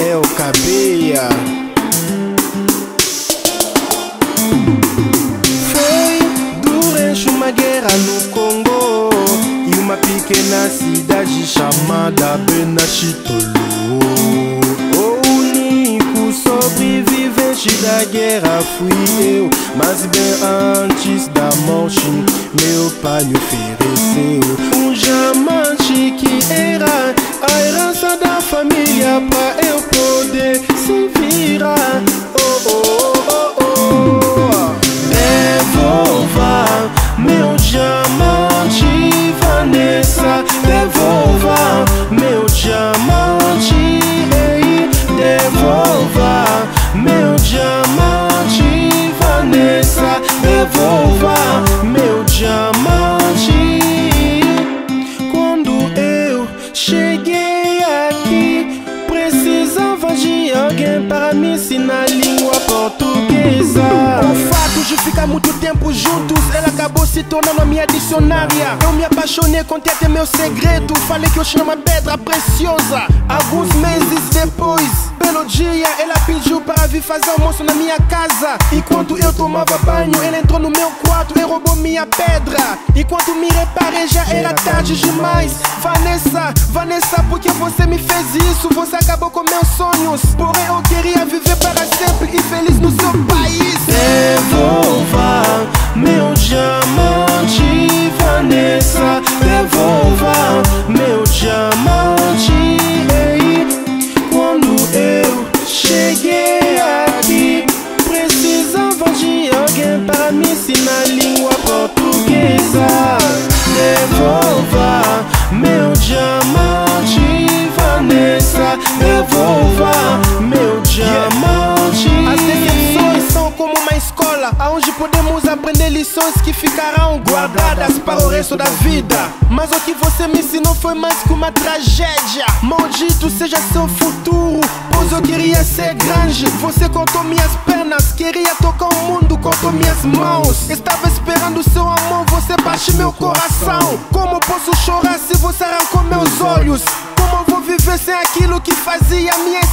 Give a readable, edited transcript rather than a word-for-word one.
É o Cabeia. Foi durante uma guerra no Congo e uma pequena cidade chamada Benachitolo. O único sobrevivente da guerra fui eu, mas bem antes da morte meu pai me ofereceu um diamante que era a herança da família pra eu poder se virar. Oh, oh, oh, oh. Devolva meu diamante, Vanessa. Devolva meu diamante, ei. Devolva meu diamante, Vanessa. Devolva meu diamante. Quando eu cheguei aqui, precisava de alguém para me ensinar a língua portuguesa. O fato de ficar muito tempo juntos, ela acabou se tornando a minha dicionária. Eu me apaixonei, contei até meu segredo, falei que eu tinha uma pedra preciosa. Alguns meses depois, belo dia, ela pediu para vir fazer almoço na minha casa. Enquanto eu tomava banho, ela entrou no meu quarto e roubou minha pedra. Enquanto me reparei, já era tarde demais. Vanessa, Vanessa, por que você me fez isso? Você acabou com meus sonhos, porém eu queria viver para sempre e feliz no seu país. Devolva meu diamante, Vanessa. Devolva meu diamante, ei. Quando eu cheguei aqui, precisava de alguém para me ensinar a língua portuguesa. Devolva meu diamante, Vanessa. Devolva meu diamante. As decepções são como uma escola, onde podemos aprender lições que ficarão guardadas para o resto da vida. Mas o que você me ensinou foi mais que uma tragédia. Maldito seja seu futuro, pois eu queria ser grande. Você cortou minhas pernas, queria tocar o mundo, cortou minhas mãos. Estava esperando seu amor, você partiu meu coração. Como posso chorar se você arrancou meus olhos? Como eu vou viver sem aquilo que fazia minha